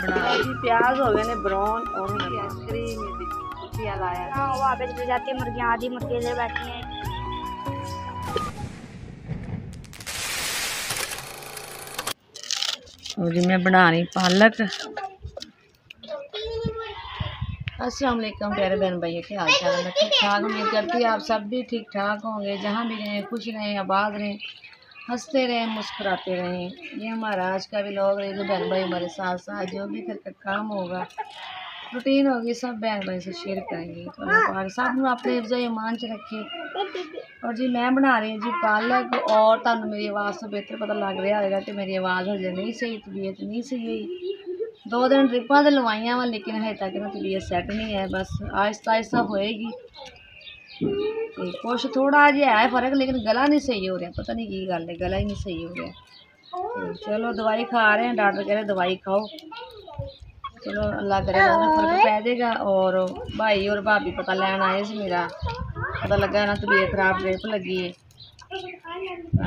बना जी प्याज हो गए ने ब्राउन और आइसक्रीम लाया। हाँ वहाँ पे चले जाती है मुर्गियाँ, आधी मुर्गी इधर बैठी हैं। और जी मैं बना रही पालक। अस्सलाम वालेकुम प्यारे बहन भाई, क्या हाल चाल है? ठीक ठाक उम्मीद करती आप सब भी ठीक ठाक होंगे, जहाँ भी रहें खुश रहें, आबाद रहें, हंसते रहें, मुस्कुराते रहें। ये हमारा आज का व्लॉग रहेगा। बहन भाई हमारे साथ साथ जो भी घर का काम होगा, रूटीन होगी, सब बहन भाई से शेयर करेंगे। तो अल्लाह पाक सब में अपने हिफ्ज़ ईमान च रखे। और जी मैं बना रही हूँ जी पालक। और तुहानू मेरी आवाज़ तो बेहतर पता लग रहा होगा कि मेरी आवाज़ हजे नहीं सही, तबीयत नहीं सही हुई। 2 दिन ड्रिपां तो लवाइया वा, लेकिन अजे तक ना तबीयत सैट नहीं है। बस आहिस्ता आहिस्ता होएगी। तो कुछ थोड़ा जिहा है फ़र्क, लेकिन गला नहीं सही हो रहा। पता नहीं की गल है, गला ही नहीं सही हो रहा। तो चलो दवाई खा रहे हैं, डॉक्टर कह रहे दवाई खाओ। चलो अल्लाह करेगा ना फर्क पै जाएगा। और भाई और भाभी पता लैन आए से मेरा, पता लगा ना तबीयत खराब, ड्रिप लगी है।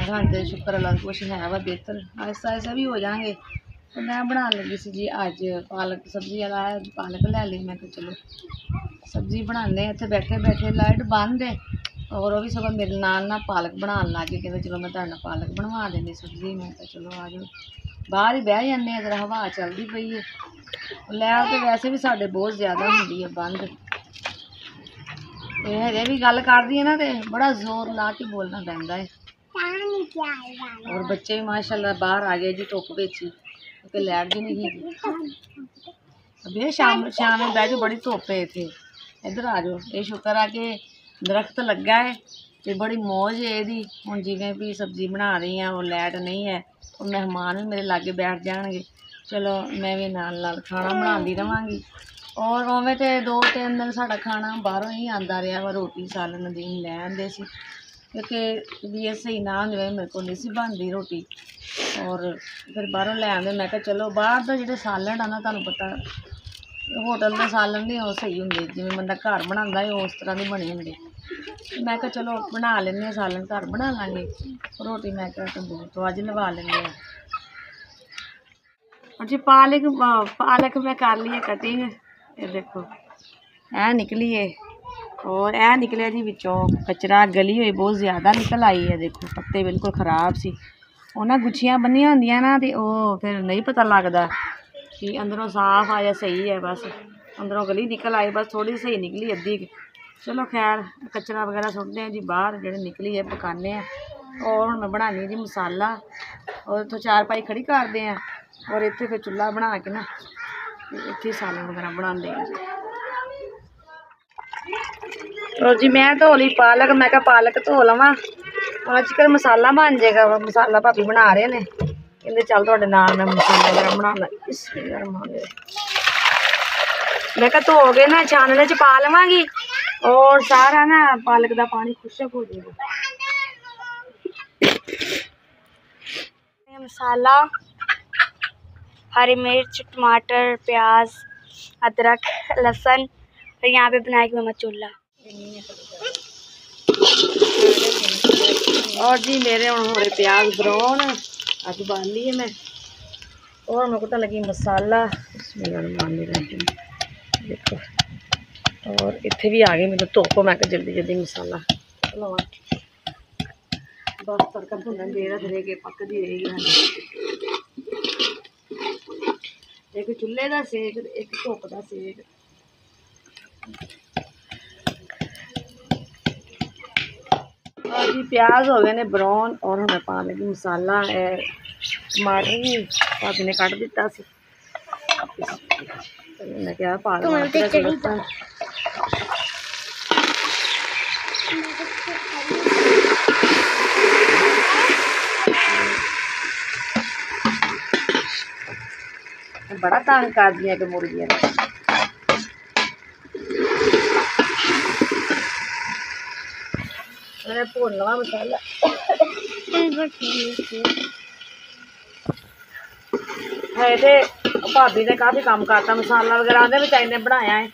हाँ तो शुक्र अल्लाह कुछ है वा बेहतर, आहिस्ता आहिस्ता भी हो जाएंगे। तो मैं बना लगी सी जी अज पालक सब्जी वाला है, पालक लै ली। मैं चलो सब्जी बनाने। इतने बैठे बैठे लाइट बंद है और वो भी सब मेरे नाल ना पालक बनाने लग गए। कहते चलो मैं तुहाडे पालक बनवा देनी सब्जी। मैं चलो आ जाओ, बाहर ही बह जाने, जरा हवा चलती पई है। लैट तो वैसे भी साढ़े बहुत ज़्यादा होंदी है बंद। तो हजे भी गल करदी है ना तो बड़ा जोर ला के बोलना पैंदा है। और बच्चे भी माशाल्लाह बाहर आ गए जी धुप विच ही, क्योंकि लैट भी नहीं है। अबे शाम शाम में बह जाओ, बड़ी धुप है इत्थे, इधर आ जाओ। ये शुक्र है कि दरख्त लगा है तो बड़ी मौज है यदी। हुण जिवें भी सब्जी बना रही हैं और लैट नहीं है, और मेहमान भी मेरे लागे बैठ जाएंगे। चलो मैं भी नाल नाल खाना बनाती रहांगी। और उवें तो 2-3 दिन साडा खाना बाहरों ही आंदा रहा वा, रोटी सालन नदीम लै आंदे सी, क्योंकि तबीयत सही ना होंदी मेरे को नहीं सी बनदी रोटी। और फिर बाहरों लै आंदे। मैं कहा चलो बाहर दा जिहड़े सालन आ ना, तुहानूं पता होटल के सालन नहीं वो सही होंगे, जिवें बंदा घर बनांदा है उस तरह नहीं बने होंगे। मैं कहा चलो बना लेंगे सालन, घर बना लाँगे। रोटी मैं कहा तंदूर तो अज लवा लेंगे। और जी पालक मैं कर ली है कटिंग। ये देखो ऐ निकली है, और ऐ निकले जी विचों कचरा, गली हुई बहुत ज़्यादा निकल आई है। देखो पत्ते बिल्कुल ख़राब सी, वो ना गुच्छियाँ बनिया होंदियां ना, तो वो फिर नहीं पता लगता कि अंदरों साफ आ या सही है। बस अंदरों गली निकल आई, बस थोड़ी सही निकली अद्धी। चलो खैर कचरा वगैरह सुटते हैं जी बाहर, जेह्ड़ी निकली है पकाने हैं। और हुण मैं बनानी जी मसाला, और इत्थों चारपाई खड़ी करते हैं और इत्थे फिर चुल्हा बना के ना इत्थे सालन वगैरह बनाते हैं जी। और जी मैं धो ली पालक। मैं कहा पालक धो लवां, अजकल मसाला बन जाएगा। मसाला भाभी बना रहे ने, कहते चल तुहाडे नाल मैं मसाला वगैरह बना ला। मैं कहा धो के ना छानने च पा लवांगी, और सारा ना पालक का पानी खुशक हो जाएगा। मसाला, हरी मिर्च, टमाटर, प्याज, अदरक, लहसुन, और यहाँ पे बनाया कि मम्मा चूल्हा। और जी मेरे हम हो रहे प्याज ब्राउन, अग बाल ली है मैं। और मैं कुटन लगी मसाला, देखो। और इत्थे भी आ गई मतलब धुप, मैं जल्दी जल्दी मसाला लावा। बस तड़का भुनन देर रख के पकदी रहेगी। एक चुल्हे का सेक, एक धुप का सेक। और जी प्याज हो गए ने ब्राउन, और हमें पा लगी मसाला। टमाटर भी भाभी ने कट दिता सी, मैं क्या पा लवां। बड़ा तंग कर दिया कि मुर्गियां भुन लवा मसाला। है तो भाभी ने काफ़ी काम करता, मसाला वगैरह आदे बेचारी ने बनाया है।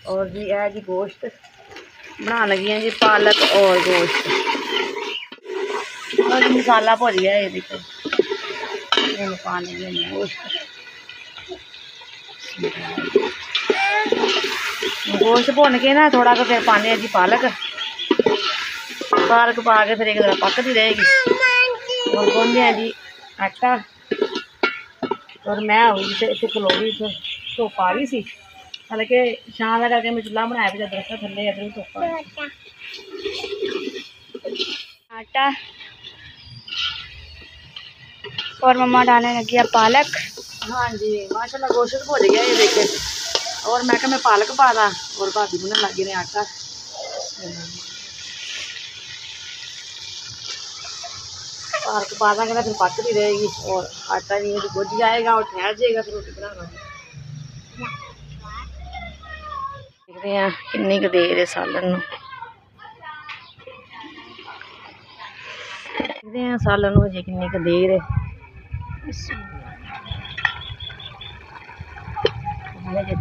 और जी है जी गोश्त बना लगी है जी, पालक और गोश्त। और जी मसाला भुज गया ये देखो। हम पा लेंगे गोश्त भुन के ना थोड़ा सा फिर पाने जी पालक पा के फिर एक तरह पकती रहेगी। और गूंदे हैं जी आटा। और मैं हुई इतने खलोरी धुप आ गई सी, हालांकि शाम का करके मैं चूल्हा बनाया भी दरख्त थले इधर धुप आटा। और मम्मा डालने लगी है पालक। हाँ जी माशाल्लाह गोश्त भुज गया ये देखे। और मैं क्या मैं पालक पा दा और भाभी बुनने लगे ने आटा। पालक पा देंगे ना फिर पकती रहेगी और आटा भी भुज जाएगा और ठहर जाएगा फिर रोटी बनाना। देखते हैं कितनी क देर है सालन नूं। देखते हैं सालन नूं हजे कितनी क देर है।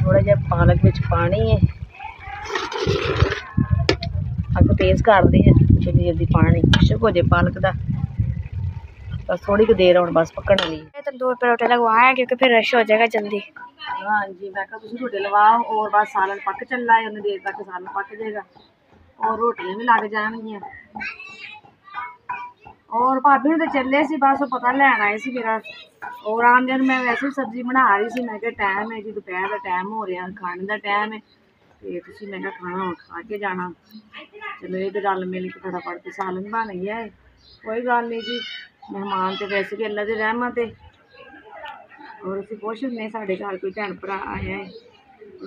थोड़ा जहा पालक में पानी है, अग तेज कर दी है जल्दी जल्दी पानी खुशक हो जाए पालक का। बस थोड़ी क देर और बस पकड़ वाली है। तंदूर पर रोटी लगवाए क्योंकि फिर रश हो जाएगा जल्दी। हाँ जी मैं कहा तुम रोटी लवाओ और बस सालन पक चला है, उन्हें देर तक सालन पक जाएगा और रोटियां भी लग जाएंगियां। और भाभी तो चले सी बस पता लैन आए सी मेरा। और आंदे मैं वैसे ही सब्जी बना रही सी, मैं टाइम है जी दोपहर का टाइम हो रहा खाने का टाइम है तो मैं खाना हम खा के जाना। चलो ये रल मिल के फटाफट तो सालन बन गया है। कोई गल नहीं जी, मेहमान तो वैसे भी अल्लाह की रहमत है और असं खुश होंगे साढ़े घर कोई भैन भरा आया है।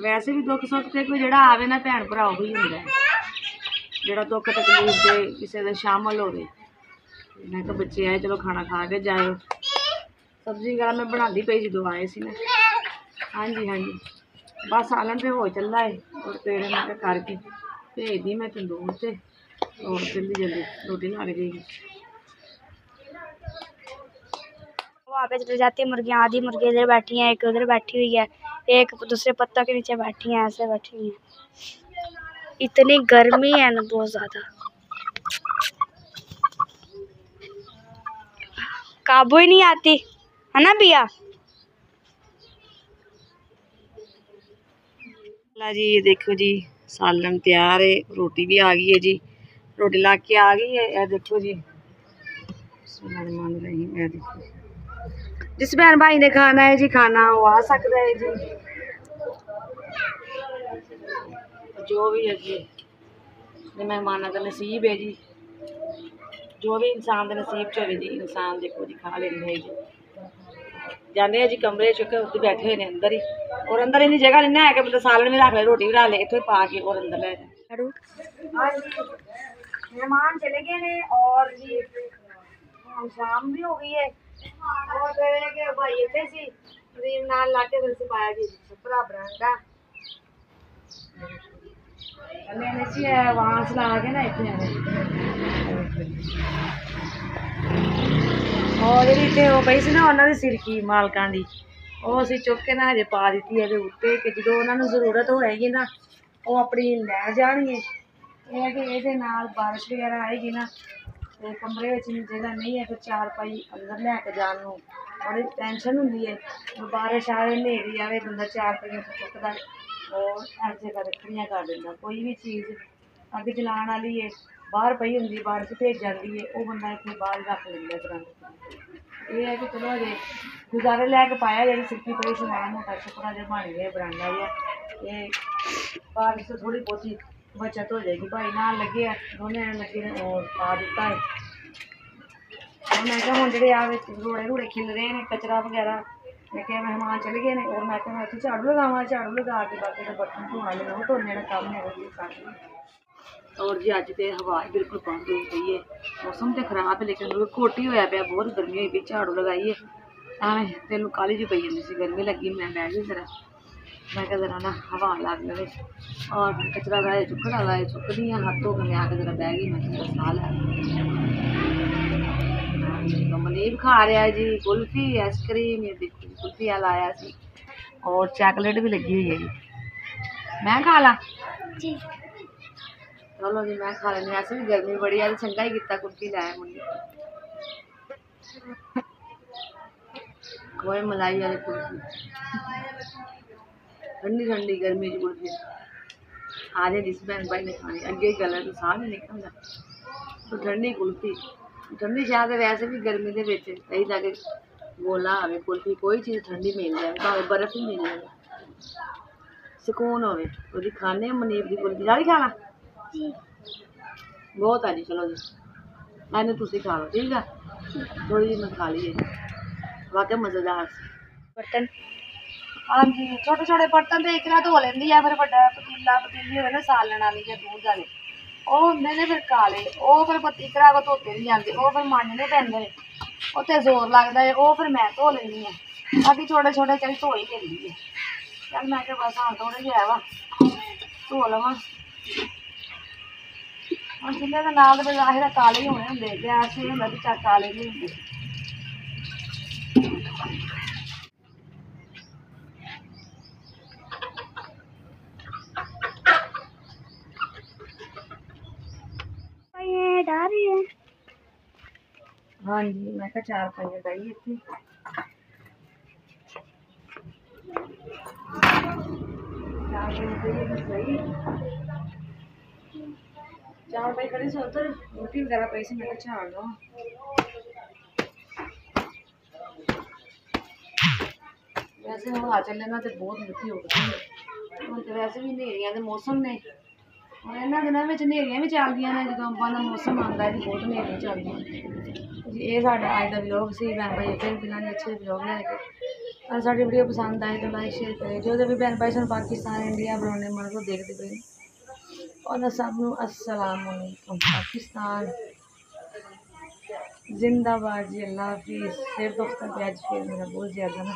वैसे भी दुख सुख से कोई जो आवे ना भैन भरा उ होंगे जो दुख तकलीफ से किसी का शामिल हो। मैं तो बच्चे आए चलो खाना खा के जाओ। सब्जी वगैरह मैं बनाती पई जो आए सी ना। हाँ जी हाँ जी बस सालन तो हो चला है और पेड़े मैं करके भेज दी मैं तंदूर से और जल्दी जल्दी रोटी लग जाएगी। वहाँ पे चली जाती है मुर्गियाँ, आधी मुर्गी इधर बैठी हैं, एक उधर बैठी हुई है, एक दूसरे पत्तों के नीचे बैठी हैं, ऐसे बैठी हुई हैं। इतनी गर्मी है ना बहुत ज़्यादा, काबू ही नहीं आती है ना भैया। जी ये देखो जी सालन तैयार है, रोटी भी आ गई है जी, रोटी ला के आ गई है। यह देखो जी ये देखो जिस बहन भाई ने खाना है जी खाना वो आ सकता है जी, जो भी है जी मेहमाना का नसीब है जी, जो भी इंसान का नसीब च हो जी इंसान देखो जी खा लेंगे है जी। जाने जी कमरे चुके उत्ते बैठे हुए अंदर ही और अंदर इन्नी जगह नहीं है कि बंदा सालन भी रख ले रोटी भी रख ले इतों पा के और अंदर ले जाए। मेहमान चले गए ने और जी शाम भी हो गई है और फिर भाई इतने सी क्रीम नाल लाके फिर पाया जी छपरा बरांडा मैंने सी वहां से ला के ना और जी इतने वो पई सी ना उन्होंने सिरकी मालकां दी ਉਹ ਅਸੀਂ ਚੁੱਕ ਕੇ ਨਾ ਹਜੇ ਪਾ ਦਿੱਤੀ ਇਹਦੇ ਉੱਤੇ ਕਿ ਜਦੋਂ ਉਹਨਾਂ ਨੂੰ ਜ਼ਰੂਰਤ ਹੋਏਗੀ ਨਾ ਉਹ ਆਪਣੀ ਲੈ ਜਾਣਗੇ। ਇਹ ਹੈ ਕਿ ਇਹਦੇ ਨਾਲ ਬਾਰਿਸ਼ ਵਗੈਰਾ ਆਏਗੀ ਨਾ ਤੇ ਕਮਰੇ ਵਿੱਚ ਜਗ੍ਹਾ ਨਹੀਂ ਹੈ ਫਿਰ ਚਾਰ ਪਾਈ ਅੰਦਰ ਲੈ ਕੇ ਜਾਣ ਨੂੰ ਬੜੀ ਟੈਨਸ਼ਨ ਹੁੰਦੀ ਹੈ। ਬਾਰਿਸ਼ ਆਵੇ ਹਨੇਰੀ ਆਵੇ ਬੰਦਾ ਚਾਰ ਪਾਈਆਂ ਚੁੱਕਦਾ और हर जगह रखड़ियाँ कर देंगे। कोई भी चीज़ अग जलाने वाली है बाहर पई होंगी बारिश भेज जाती है वो बंदा इतने बाहर रख लेंगे बरांडे। ये है कि चलो अजे गुजारे लैके पाया जी सिक्की पई समान मोटा छपरा जो बन गया बरांडा जहा ये बारिश से थोड़ी बहुती बचत हो जाएगी। भाई ना लगे दोनों लगे और पा दिता है। मैं क्या हूँ जो रोड़े रूड़े खिल रहे हैं कचरा वगैरह मैं क्या मेहमान चले गए और मैं क्या मैं झाड़ू लगावा झाड़ू लगा के बाकी तो बर्तन धोना भी नहीं धोने का काम है कर। और जी अज तो हवा बिल्कुल बंद हो गई है मौसम तो खराब है लेकिन खोटी होया पाया बहुत गर्मी हुई पी झाड़ू लगाई है एवं तेन काली जी पई जाती गर्मी लगी मैं बह गई जरा मैं क्या जरा ना हवा लग लगे और कचरा लाए चुकड़ा लाए चुकदी हाँ हाथ धो के मैं आके जरा बह गई मैं साह लै मनीब खा रहा है जी कुल्फी आइसक्रीम ये देखो कुल्फी वाला आया सी और चॉकलेट भी लगी हुई है जी मैं खा ला जी। चलो जी मैं खा लेनी ऐसे भी गर्मी बड़ी है चंगा ही किया कुल्फी लाया मुझे। खोए मलाई वाली कुल्फी, ठंडी ठंडी गर्मी की कुल्फी आज जिस बहन भाई ने खानी अगे गला तो साह नहीं निकलता। तो ठंडी कुल्फी ठंडी शायद वैसे भी गर्मी के कई जाके गोला आवे कुल्फी कोई चीज़ ठंडी मिल जाए भावे बर्फ ही मिल जाए सुकून होवे ओदी खाने मनीप की कुल्फी सारी खाना बहुत है जी। चलो जी मैंने तुसी खा लो ठीक है थोड़ी जी मैं खा लीए वाकई मज़ेदार बर्तन हाँ जी छोटे छोटे बर्तन तो एक धो लेंदी है फिर बड़ा पतीला पतीली हो ना सालन वाली या दूध वाले वो होंगे ने फिर काले वो फिर इकरा को धोते नहीं जाते वो फिर मांजने पैंदे ने उत्ते जोर लगता है वो फिर मैं धो लेंदी हाँ बाकी छोटे छोटे चल धो ही लेंदी है चल मैं क्या बस हाँ थोड़े जे है वा धो लवा और चूल्हे के नाल तो जाहिर काले ही होने होंगे गैस से होंगे भी चल काले नहीं होंगे। ये डाल रही है हाँ जी मैं क्या 4 पाइया डाई इतनी 4 पाई खड़ी से उधर रोटी वगैरह पई से मैं झाड़ लो वैसे हम आ चले ना तो बहुत मिट्टी हो गई है तो वैसे भी नेरियां के मौसम ने और इन्होंने दिनों में नेरियां भी चलदियां ने जो अंबां का मौसम आता है बहुत नेरियां चलदियां जी। ये साडा अज का व्लॉग सी भैन भाई फिर मिलांगे अच्छे व्लॉग लैके और साडी वीडियो पसंद आए तो लाइक शेयर करें जो भी भैन भाई सन पाकिस्तान इंडिया बनाने मन को देखते पे और सब अस्सलाम वालेकुम पाकिस्तान जिंदाबाद जी अल्लाह हाफिज़ फिर दोस्तों पे आज फिर मेरा बहुत ज़्यादा ना